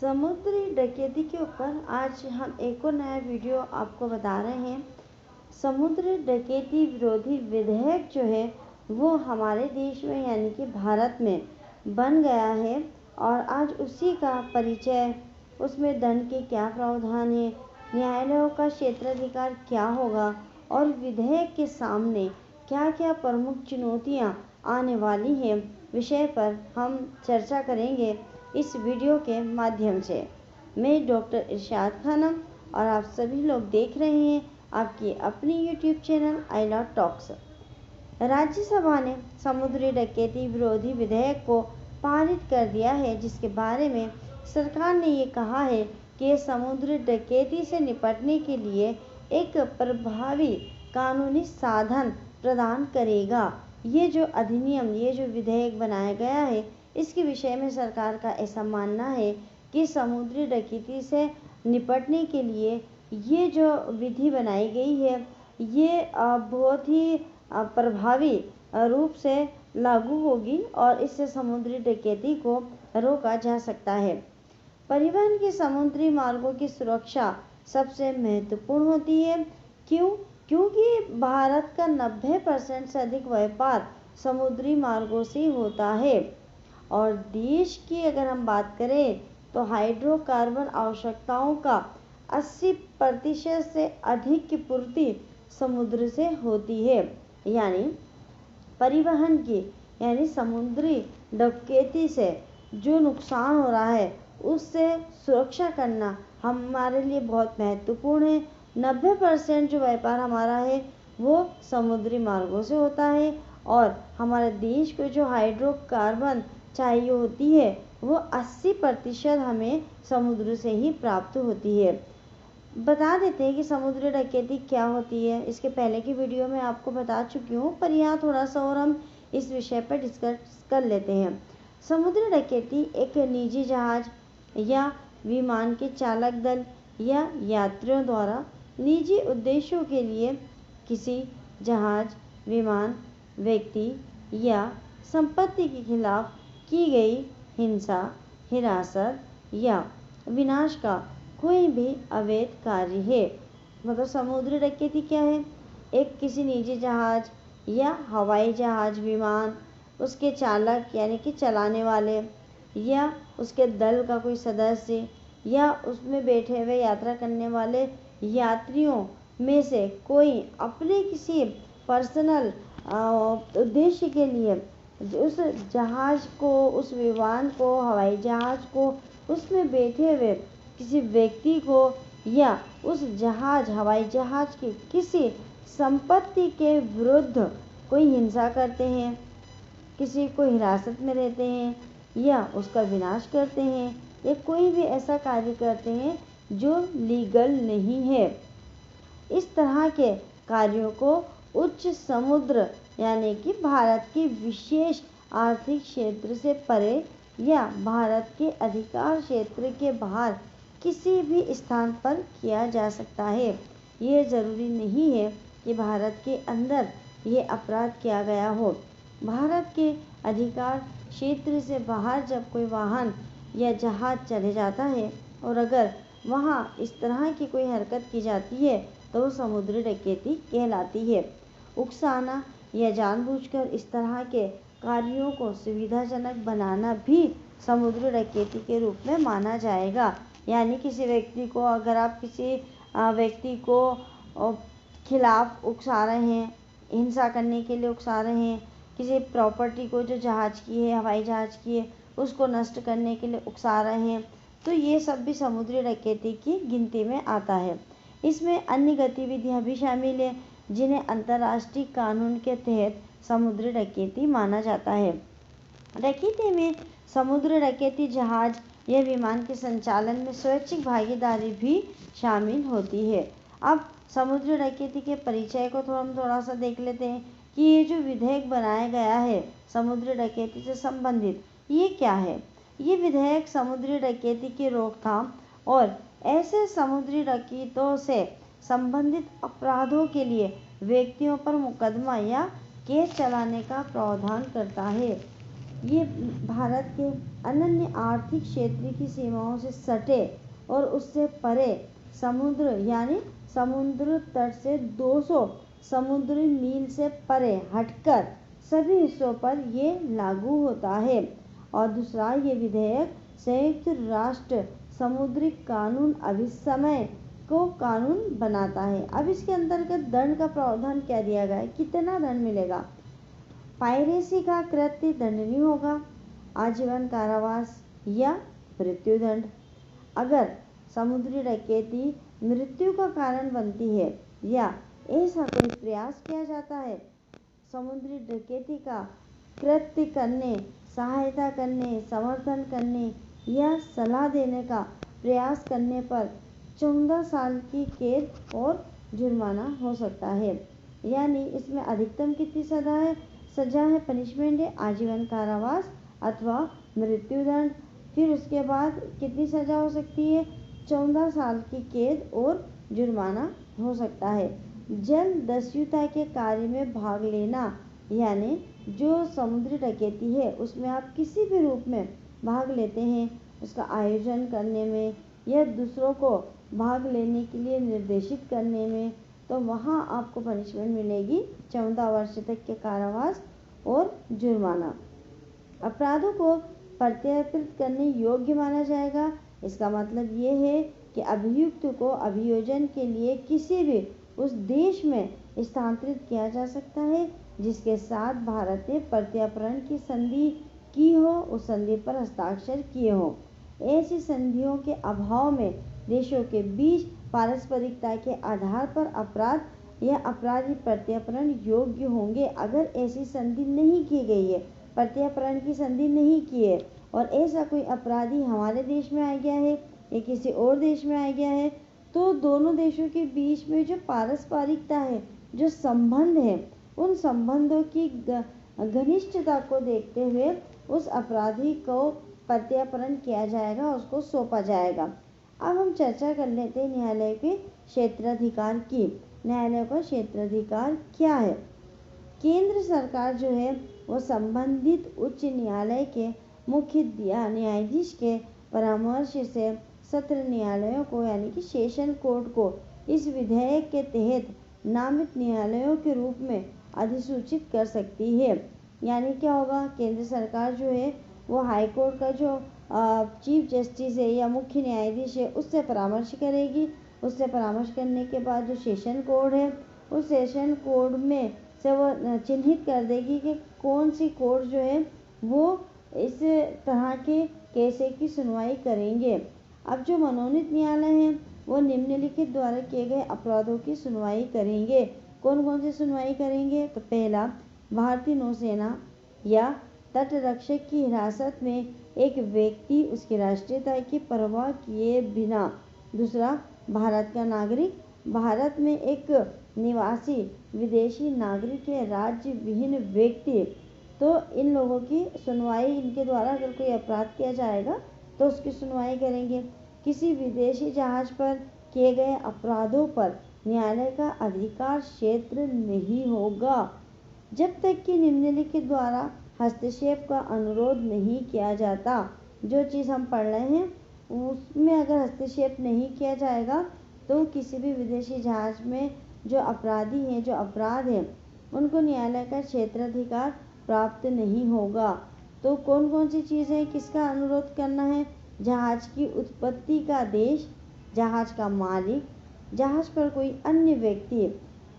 समुद्री डकैती के ऊपर आज हम एक और नया वीडियो आपको बता रहे हैं। समुद्री डकैती विरोधी विधेयक जो है वो हमारे देश में यानी कि भारत में बन गया है और आज उसी का परिचय, उसमें दंड के क्या प्रावधान है, न्यायालयों का क्षेत्राधिकार क्या होगा और विधेयक के सामने क्या क्या प्रमुख चुनौतियां आने वाली हैं, विषय पर हम चर्चा करेंगे इस वीडियो के माध्यम से। मैं डॉक्टर इरशाद खानम और आप सभी लोग देख रहे हैं आपकी अपनी YouTube channel I love talks. Rajya Sabha ने समुद्री डकैती विरोधी विधेयक को पारित कर दिया है, जिसके बारे में सरकार ने ये कहा है कि ये समुद्री डकैती से निपटने के लिए एक प्रभावी कानूनी साधन प्रदान करेगा। ये जो अधिनियम, ये जो विधेयक बनाया गया है, इसके विषय में सरकार का ऐसा मानना है कि समुद्री डकैती से निपटने के लिए ये जो विधि बनाई गई है ये बहुत ही प्रभावी रूप से लागू होगी और इससे समुद्री डकैती को रोका जा सकता है। परिवहन के समुद्री मार्गों की सुरक्षा सबसे महत्वपूर्ण होती है। क्योंकि भारत का 90% से अधिक व्यापार समुद्री मार्गों से होता है और देश की अगर हम बात करें तो हाइड्रोकार्बन आवश्यकताओं का 80% से अधिक की पूर्ति समुद्र से होती है। यानी परिवहन की यानी समुद्री डकैती से जो नुकसान हो रहा है उससे सुरक्षा करना हमारे लिए बहुत महत्वपूर्ण है। 90% जो व्यापार हमारा है वो समुद्री मार्गों से होता है और हमारे देश को जो हाइड्रोकार्बन चाहिए होती है वो 80% हमें समुद्र से ही प्राप्त होती है। बता देते हैं कि समुद्री डकैती क्या होती है। इसके पहले की वीडियो में आपको बता चुकी हूँ, पर यहाँ थोड़ा सा और हम इस विषय पर डिस्कस कर लेते हैं। समुद्री डकैती एक निजी जहाज या विमान के चालक दल या यात्रियों द्वारा निजी उद्देश्यों के लिए किसी जहाज, विमान, व्यक्ति या संपत्ति के खिलाफ की गई हिंसा, हिरासत या विनाश का कोई भी अवैध कार्य है। मतलब समुद्री डकैती क्या है? एक किसी निजी जहाज या हवाई जहाज, विमान, उसके चालक यानी कि चलाने वाले या उसके दल का कोई सदस्य या उसमें बैठे हुए यात्रा करने वाले यात्रियों में से कोई अपने किसी पर्सनल उद्देश्य के लिए उस जहाज को, उस विमान को, हवाई जहाज को, उसमें बैठे हुए किसी व्यक्ति को या उस जहाज, हवाई जहाज की किसी संपत्ति के विरुद्ध कोई हिंसा करते हैं, किसी को हिरासत में रहते हैं या उसका विनाश करते हैं या कोई भी ऐसा कार्य करते हैं जो लीगल नहीं है। इस तरह के कार्यों को उच्च समुद्र यानी कि भारत के विशेष आर्थिक क्षेत्र से परे या भारत के अधिकार क्षेत्र के बाहर किसी भी स्थान पर किया जा सकता है। ये ज़रूरी नहीं है कि भारत के अंदर ये अपराध किया गया हो। भारत के अधिकार क्षेत्र से बाहर जब कोई वाहन या जहाज चले जाता है और अगर वहाँ इस तरह की कोई हरकत की जाती है तो समुद्री डकैती कहलाती है। उकसाना या जानबूझकर इस तरह के कार्यों को सुविधाजनक बनाना भी समुद्री डकैती के रूप में माना जाएगा। यानी किसी व्यक्ति को, अगर आप किसी व्यक्ति को खिलाफ उकसा रहे हैं, हिंसा करने के लिए उकसा रहे हैं, किसी प्रॉपर्टी को जो जहाज की है, हवाई जहाज की है, उसको नष्ट करने के लिए उकसा रहे हैं, तो ये सब भी समुद्री डकैती की गिनती में आता है। इसमें अन्य गतिविधियां भी शामिल है जिन्हें अंतर्राष्ट्रीय कानून के तहत समुद्री डकैती माना जाता है। डकैती में समुद्री डकैती जहाज या विमान के संचालन में स्वैच्छिक भागीदारी भी शामिल होती है। अब समुद्री डकैती के परिचय को हम थोड़ा सा देख लेते हैं कि ये जो विधेयक बनाया गया है समुद्री डकैती से संबंधित, ये क्या है। ये विधेयक समुद्री डकैती की रोकथाम और ऐसे समुद्री डकैतों से संबंधित अपराधों के लिए व्यक्तियों पर मुकदमा या केस चलाने का प्रावधान करता है। ये भारत के अनन्य आर्थिक क्षेत्र की सीमाओं से सटे और उससे परे समुद्र यानी समुद्र तट से 200 समुद्री मील से परे हटकर सभी हिस्सों पर ये लागू होता है। और दूसरा, ये विधेयक संयुक्त राष्ट्र समुद्री कानून अभिसमय को कानून बनाता है। अब इसके अंतर्गत दंड का प्रावधान क्या दिया गया है, कितना दंड मिलेगा। पायरेसी का कृत्य दंडनीय होगा, आजीवन कारावास या मृत्युदंड। अगर समुद्री डकैती मृत्यु का कारण बनती है या ऐसा कोई प्रयास किया जाता है, समुद्री डकैती का कृत्य करने, सहायता करने, समर्थन करने या सलाह देने का प्रयास करने पर 14 साल की कैद और जुर्माना हो सकता है। यानी इसमें अधिकतम कितनी सजा है, पनिशमेंट है आजीवन कारावास अथवा मृत्युदंड। फिर उसके बाद कितनी सजा हो सकती है, 14 साल की कैद और जुर्माना हो सकता है। जल दस्युता के कार्य में भाग लेना, यानी जो समुद्री डकैती है उसमें आप किसी भी रूप में भाग लेते हैं, उसका आयोजन करने में या दूसरों को भाग लेने के लिए निर्देशित करने में, तो वहाँ आपको पनिशमेंट मिलेगी 14 वर्ष तक के कारावास और जुर्माना। अपराधों को प्रत्यार्पित करने योग्य माना जाएगा। इसका मतलब ये है कि अभियुक्त को अभियोजन के लिए किसी भी उस देश में स्थानांतरित किया जा सकता है जिसके साथ भारत ने प्रत्यार्पण की संधि की हो, उस संधि पर हस्ताक्षर किए हो। ऐसी संधियों के अभाव में देशों के बीच पारस्परिकता के आधार पर अपराध या अपराधी प्रत्यार्पण योग्य होंगे। अगर ऐसी संधि नहीं की गई है, प्रत्यार्पण की संधि नहीं की है और ऐसा कोई अपराधी हमारे देश में आ गया है या किसी और देश में आ गया है, तो दोनों देशों के बीच में जो पारस्परिकता है, जो संबंध है, उन संबंधों की घनिष्ठता को देखते हुए उस अपराधी को प्रत्यार्पण किया जाएगा, उसको सौंपा जाएगा। अब हम चर्चा कर लेते हैं न्यायालय के क्षेत्राधिकार की। न्यायालय का क्षेत्राधिकार क्या है। केंद्र सरकार जो है वो संबंधित उच्च न्यायालय के मुख्य न्यायाधीश के परामर्श से सत्र न्यायालयों को यानी कि सेशन कोर्ट को इस विधेयक के तहत नामित न्यायालयों के रूप में अधिसूचित कर सकती है। यानी क्या होगा, केंद्र सरकार जो है वो हाई कोर्ट का जो चीफ जस्टिस है या मुख्य न्यायाधीश है उससे परामर्श करेगी। उससे परामर्श करने के बाद जो सेशन कोर्ट है उस सेशन कोर्ट में से वो चिन्हित कर देगी कि कौन सी कोर्ट जो है वो इस तरह के केस की सुनवाई करेंगे। अब जो मनोनीत न्यायालय हैं वो निम्नलिखित द्वारा किए गए अपराधों की सुनवाई करेंगे। कौन कौन सी सुनवाई करेंगे, तो पहला, भारतीय नौसेना या तटरक्षक की हिरासत में एक व्यक्ति उसकी राष्ट्रीयता की परवाह किए बिना। दूसरा, भारत का नागरिक, भारत में एक निवासी विदेशी नागरिक या राज्य विहीन व्यक्ति। तो इन लोगों की सुनवाई, इनके द्वारा अगर कोई अपराध किया जाएगा तो उसकी सुनवाई करेंगे। किसी विदेशी जहाज पर किए गए अपराधों पर न्यायालय का अधिकार क्षेत्र नहीं होगा जब तक कि निम्नलिखित द्वारा हस्तक्षेप का अनुरोध नहीं किया जाता। जो चीज़ हम पढ़ रहे हैं उसमें अगर हस्तक्षेप नहीं किया जाएगा तो किसी भी विदेशी जहाज में जो अपराधी हैं, जो अपराध हैं, उनको न्यायालय का क्षेत्राधिकार प्राप्त नहीं होगा। तो कौन कौन सी चीज़ें किसका अनुरोध करना है, जहाज की उत्पत्ति का देश, जहाज का मालिक, जहाज पर कोई अन्य व्यक्ति,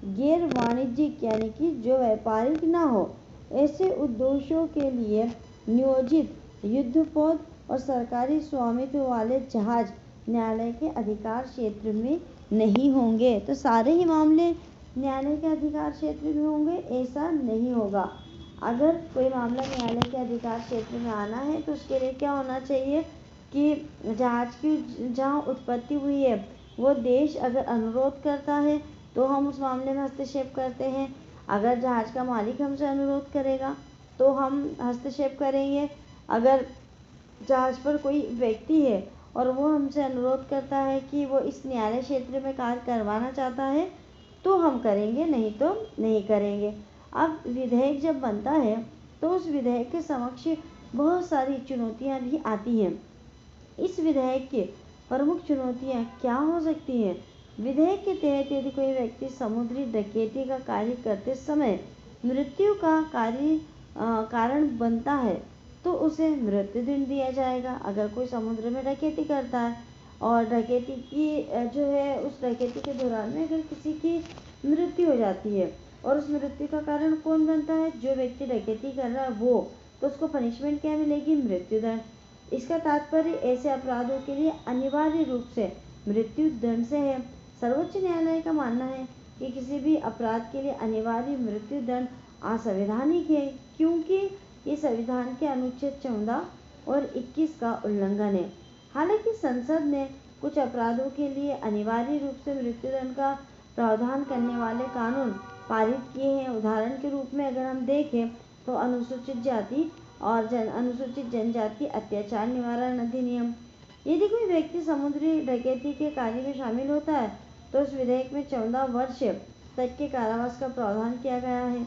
गैर वाणिज्यिक यानी कि जो व्यापारिक ना हो, ऐसे उद्देश्यों के लिए नियोजित युद्धपोत और सरकारी स्वामित्व वाले जहाज न्यायालय के अधिकार क्षेत्र में नहीं होंगे। तो सारे ही मामले न्यायालय के अधिकार क्षेत्र में होंगे, ऐसा नहीं होगा। अगर कोई मामला न्यायालय के अधिकार क्षेत्र में आना है तो उसके लिए क्या होना चाहिए कि जहाज की जहाँ उत्पत्ति हुई है वो देश अगर अनुरोध करता है तो हम उस मामले में हस्तक्षेप करते हैं। अगर जहाज का मालिक हमसे अनुरोध करेगा तो हम हस्तक्षेप करेंगे। अगर जहाज पर कोई व्यक्ति है और वो हमसे अनुरोध करता है कि वो इस न्यायालय क्षेत्र में कार्य करवाना चाहता है तो हम करेंगे, नहीं तो नहीं करेंगे। अब विधेयक जब बनता है तो उस विधेयक के समक्ष बहुत सारी चुनौतियां भी आती हैं। इस विधेयक की प्रमुख चुनौतियां क्या हो सकती हैं? विधेयक के तहत यदि कोई व्यक्ति समुद्री डकैती का कार्य करते समय मृत्यु का कारण बनता है तो उसे मृत्यु दंड दिया जाएगा। अगर कोई समुद्र में डकैती करता है और डकैती की जो है उस डकैती के दौरान में अगर किसी की मृत्यु हो जाती है और उस मृत्यु का कारण कौन बनता है? जो व्यक्ति डकैती कर रहा है वो, तो उसको पनिशमेंट क्या मिलेगी? मृत्यु दंड। इसका तात्पर्य ऐसे अपराधों के लिए अनिवार्य रूप से मृत्यु दंड से है। सर्वोच्च न्यायालय का मानना है कि किसी भी अपराध के लिए अनिवार्य मृत्यु दंड असंवैधानिक है, क्योंकि ये संविधान के अनुच्छेद 14 और 21 का उल्लंघन है। हालांकि संसद ने कुछ अपराधों के लिए अनिवार्य रूप से मृत्युदंड का प्रावधान करने वाले कानून पारित किए हैं। उदाहरण के रूप में अगर हम देखें तो अनुसूचित जाति और अनुसूचित जनजाति अत्याचार निवारण अधिनियम। यदि कोई व्यक्ति समुद्री डकैती के कार्य में शामिल होता है तो उस विधेयक में 14 वर्ष तक के कारावास का प्रावधान किया गया है।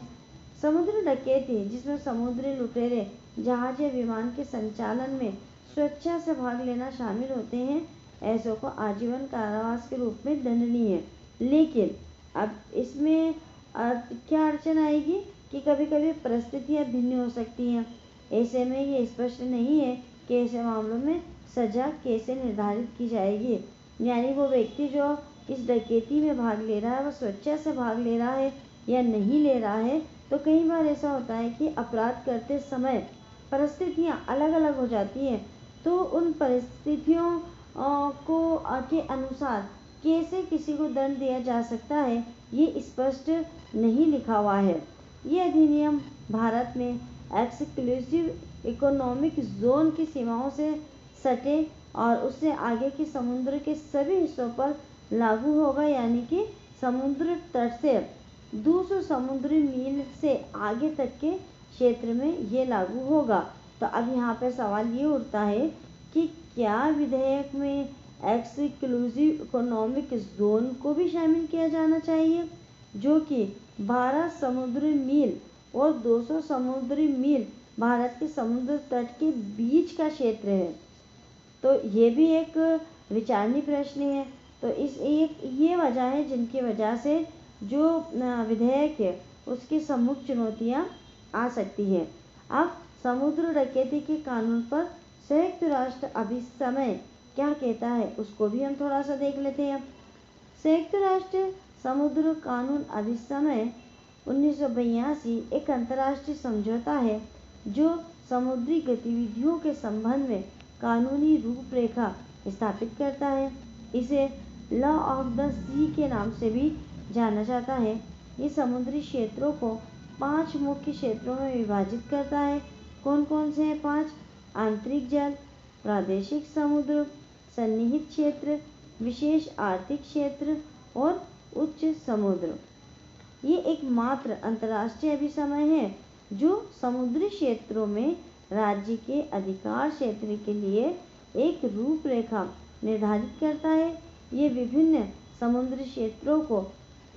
समुद्री डकैती, जिसमें समुद्री लुटेरे जहाज या विमान के संचालन में स्वेच्छा से भाग लेना शामिल होते हैं, ऐसों को आजीवन कारावास के रूप में दंडनीय है। लेकिन अब इसमें क्या अड़चन आएगी कि कभी कभी परिस्थितियां भिन्न हो सकती हैं। ऐसे में ये स्पष्ट नहीं है कि ऐसे मामलों में सजा कैसे निर्धारित की जाएगी। यानी वो व्यक्ति जो इस डकैती में भाग ले रहा है वो स्वेच्छा से भाग ले रहा है या नहीं ले रहा है। तो कई बार ऐसा होता है कि अपराध करते समय परिस्थितियां अलग अलग हो जाती हैं, तो उन परिस्थितियों के अनुसार कैसे किसी को दंड दिया जा सकता है ये स्पष्ट नहीं लिखा हुआ है। ये अधिनियम भारत में एक्सक्लूसिव इकोनॉमिक जोन की सीमाओं से सटे और उससे आगे के समुद्र के सभी हिस्सों पर लागू होगा, यानी कि समुद्र तट से 200 समुद्री मील से आगे तक के क्षेत्र में ये लागू होगा। तो अब यहाँ पर सवाल ये उठता है कि क्या विधेयक में एक्सक्लूसिव इकोनॉमिक जोन को भी शामिल किया जाना चाहिए, जो कि 12 समुद्री मील और 200 समुद्री मील भारत के समुद्र तट के बीच का क्षेत्र है। तो ये भी एक विचारणीय प्रश्न है। तो ये वजह है जिनकी वजह से जो विधेयक है उसकी सम्मुख चुनौतियां आ सकती है। अब समुद्र डकैती के कानून पर संयुक्त राष्ट्र अभी समय क्या कहता है उसको भी हम थोड़ा सा देख लेते हैं। संयुक्त राष्ट्र समुद्र कानून अभिसमय 1982 एक अंतर्राष्ट्रीय समझौता है जो समुद्री गतिविधियों के संबंध में कानूनी रूपरेखा स्थापित करता है। इसे लॉ ऑफ द सी के नाम से भी जाना जाता है। ये समुद्री क्षेत्रों को 5 मुख्य क्षेत्रों में विभाजित करता है। कौन कौन से हैं 5? आंतरिक जल, प्रादेशिक समुद्र, सन्निहित क्षेत्र, विशेष आर्थिक क्षेत्र और उच्च समुद्र। ये एकमात्र अंतर्राष्ट्रीय अभिसमय है जो समुद्री क्षेत्रों में राज्य के अधिकार क्षेत्र के लिए एक रूपरेखा निर्धारित करता है। ये विभिन्न समुद्री क्षेत्रों को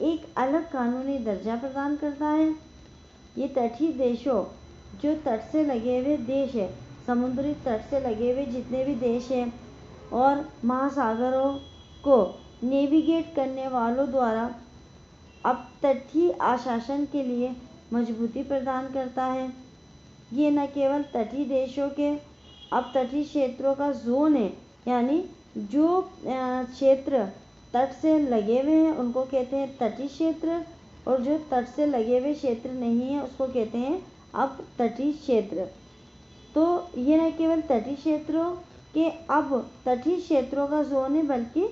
एक अलग कानूनी दर्जा प्रदान करता है। ये तटीय देशों, जो तट से लगे हुए देश है, समुद्री तट से लगे हुए जितने भी देश हैं और महासागरों को नेविगेट करने वालों द्वारा अपतटीय आशासन के लिए मजबूती प्रदान करता है। ये न केवल तटीय देशों के अपतटीय क्षेत्रों का जोन है, यानी जो क्षेत्र तट से लगे हुए हैं उनको कहते हैं तटीय क्षेत्र, और जो तट से लगे हुए क्षेत्र नहीं है उसको कहते हैं अपतटीय क्षेत्र। तो ये न केवल तटीय क्षेत्रों के अब तटीय क्षेत्रों का जोन है, बल्कि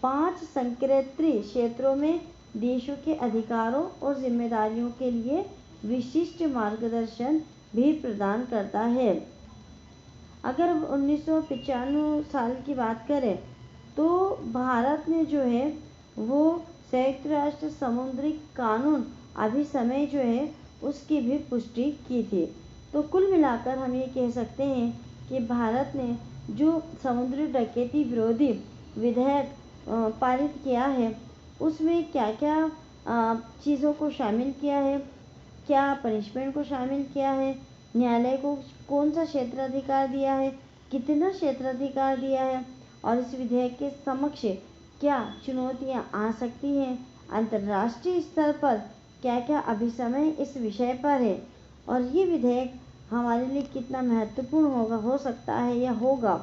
5 संक्रांतीय क्षेत्रों में देशों के अधिकारों और जिम्मेदारियों के लिए विशिष्ट मार्गदर्शन भी प्रदान करता है। अगर 1995 साल की बात करें तो भारत ने जो है वो संयुक्त राष्ट्र समुद्री कानून अभिसमय जो है उसकी भी पुष्टि की थी। तो कुल मिलाकर हम ये कह सकते हैं कि भारत ने जो समुद्री डकैती विरोधी विधेयक पारित किया है उसमें क्या क्या चीज़ों को शामिल किया है, क्या पनिशमेंट को शामिल किया है, न्यायालय को कौन सा क्षेत्राधिकार दिया है, कितना क्षेत्राधिकार दिया है और इस विधेयक के समक्ष क्या चुनौतियां आ सकती हैं, अंतर्राष्ट्रीय स्तर पर क्या क्या अभिसमय इस विषय पर है और ये विधेयक हमारे लिए कितना महत्वपूर्ण हो सकता है या होगा,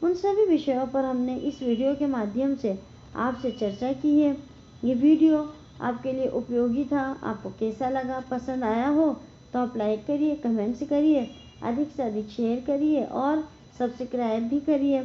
उन सभी विषयों पर हमने इस वीडियो के माध्यम से आपसे चर्चा की है। ये वीडियो आपके लिए उपयोगी था। आपको कैसा लगा, पसंद आया हो तो आप लाइक करिए, कमेंट्स करिए, अधिक से अधिक शेयर करिए और सब्सक्राइब भी करिए।